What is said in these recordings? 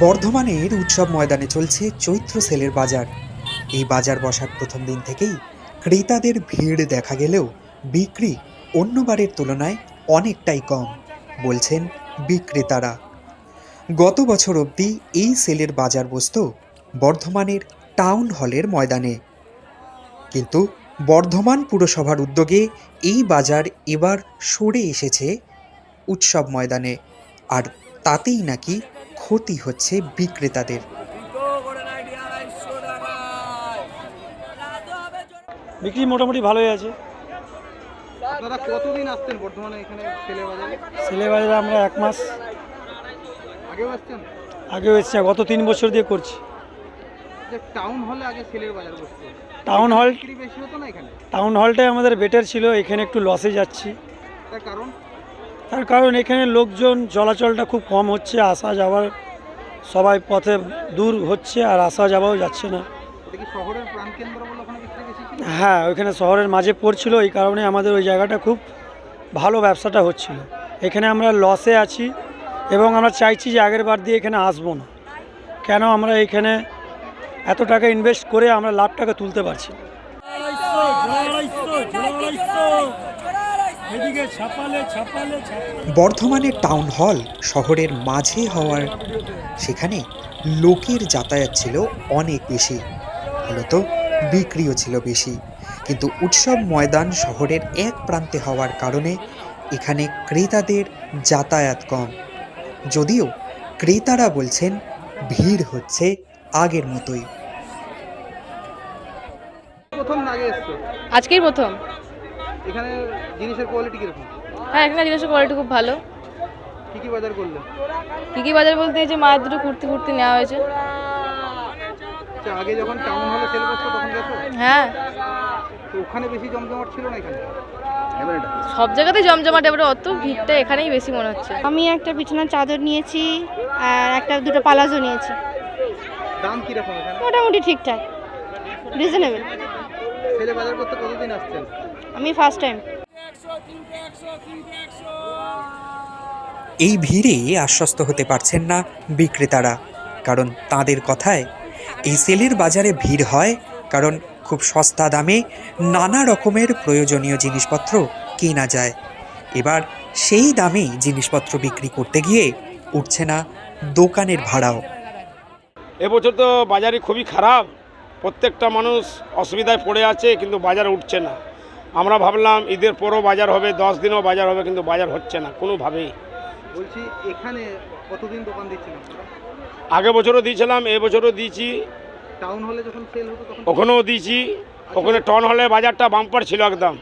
বর্ধমানের উৎসব ময়দানে চলছে চৈত্র সেলের বাজার। এই বাজার বসার প্রথম দিন থেকেই ক্রেতাদের ভিড় দেখা গেলেও বিক্রি অন্যবারের তুলনায় অনেকটাই কম বলছেন বিক্রেতারা। গত বছর অবধি এই সেলের বাজার বসত বর্ধমানের টাউন হলের ময়দানে, কিন্তু বর্ধমান পুরসভার উদ্যোগে এই বাজার এবার সরে এসেছে উৎসব ময়দানে, আর তাতেই নাকি ক্ষতি হচ্ছে বিক্রেতাদের। বিক্রি মোটামুটি ভালোই আছে। আপনারা কতদিন আসছেন বর্ধমানে এখানে সেলে বাজারে? সেলে বাজারে আমরা 1 মাস আগেও আসছেন? আগেও এসেছি, গত 3 বছর দিয়ে করছি। যে টাউন হলে আগে সেলের বাজার বসতো, টাউন হল বিক্রি বেশি হতো না এখানে? টাউন হলটাই আমাদের বেটার ছিল, এখানে একটু লসে যাচ্ছি। তার কারণ এখানে লোকজন চলাচলটা খুব কম হচ্ছে, আসা যাওয়ার সবাই পথে দূর হচ্ছে আর আসা যাওয়াও যাচ্ছে না। এটা কি শহরের প্রাণকেন্দ্র বলে ওখানে বিক্রি বেশি ছিল? হ্যাঁ, ওইখানে শহরের মাঝে পড়ছিল, এই কারণে আমাদের ওই জায়গাটা খুব ভালো ব্যবসাটা হচ্ছিল। এখানে আমরা লসে আছি এবং আমরা চাইছি যে আগের বার দিয়ে এখানে আসবো না। কেন আমরা এখানে এত টাকা ইনভেস্ট করে আমরা লাভটাকে তুলতে পারছি না। বর্ধমানের টাউন হল শহরের মাঝে হওয়ার সেখানে লোকের যাতায়াত ছিল অনেক বেশি, মূলত বিক্রিও ছিল বেশি, কিন্তু উৎসব ময়দান শহরের এক প্রান্তে হওয়ার কারণে এখানে ক্রেতাদের যাতায়াত কম। যদিও ক্রেতারা বলছেন ভিড় হচ্ছে আগের মতোই। প্রথম আগে এসছো? আজকেই প্রথম। এখানে জিনিসের কোয়ালিটি কিরকম? হ্যাঁ, এখানে জিনিসের কোয়ালিটি খুব ভালো। কি কি বাজার করলে? কি বাজার বলতে এই যে মায়ের দুটো কুর্তি নেওয়া হয়েছে। আচ্ছা, আগে যখন টাউন হলে সেল বসতো তখন গেছো? হ্যাঁ, তো ওখানে বেশি জমজমাট ছিল না এখানে? সব জায়গাতেই জমজমাট, এবারে অত ভিড়টা এখানেই বেশি মনে হচ্ছে। আমি একটা বিছানার চাদর নিয়েছি আর দুটো পালাজো নিয়েছি। দাম কিরকম এখানে? মোটামুটি ঠিকঠাক, রিজনেবল। সেলে বাজার করতে কতদিন আসছেন? আমি ফার্স্ট টাইম। এই ভিড়ে আশ্বস্ত হতে পারছেন না বিক্রেতারা, কারণ তাদের কথায় এই সেলের বাজারে ভিড় হয় কারণ খুব সস্তা দামে নানা রকমের প্রয়োজনীয় জিনিসপত্র কেনা যায়। এবার সেই দামেই জিনিসপত্র বিক্রি করতে গিয়ে উঠছে না দোকানের ভাড়াও। এবছর তো বাজারই খুবই খারাপ, প্রত্যেকটা মানুষ অসুবিধায় পড়ে আছে, কিন্তু বাজার উঠছে না। আমরা ভাবলাম ঈদের পরও বাজার হবে, 10 দিনও বাজার হবে, কিন্তু বাজার হচ্ছে না কোনোভাবেই। বলছি এখানে কতদিন দোকান দিচ্ছিলেন? আগে বছরও দিয়েছিলাম, এবছরও দিয়েছি। টাউন হলে যখন সেল হতো তখন ওখানেও দিয়েছি। ওখানে টাউন হলে বাজারটা বাম্পার ছিল একদম।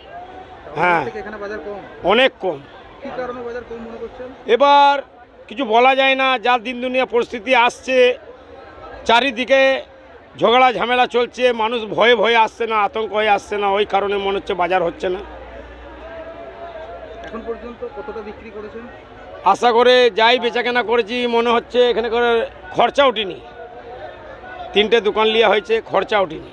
হ্যাঁ, এখানে বাজার কম, অনেক কম। কি কারণে বাজার কম মনে করছেন? এবার কিছু বলা যায় না, যা দিন দুনিয়া পরিস্থিতি আসছে, চারিদিকে ঝগড়া ঝামেলা চলছে, মানুষ ভয়ে ভয়ে আসছে না, আতঙ্ক হয়ে আসছে না, ওই কারণে মনে হচ্ছে বাজার হচ্ছে না। এখন পর্যন্ত কতটা বিক্রি করেছেন? আশা করে যাই বেচাকেনা করেছি, মনে হচ্ছে এখানে করে খরচা উঠিনি। 3টে দোকান লিয়া হয়েছে, খরচা উঠিনি।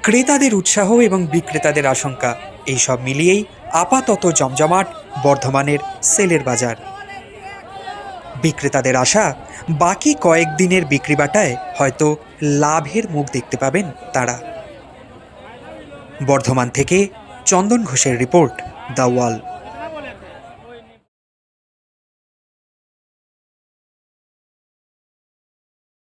ক্রেতাদের উৎসাহ এবং বিক্রেতাদের আশঙ্কা, এই সব মিলিয়েই আপাতত জমজমাট বর্ধমানের সেলের বাজার। বিক্রেতাদের আশা বাকি কয়েকদিনের বিক্রিবাটায় হয়তো লাভের মুখ দেখতে পাবেন তারা। বর্ধমান থেকে চন্দন ঘোষের রিপোর্ট, দ্য ওয়াল।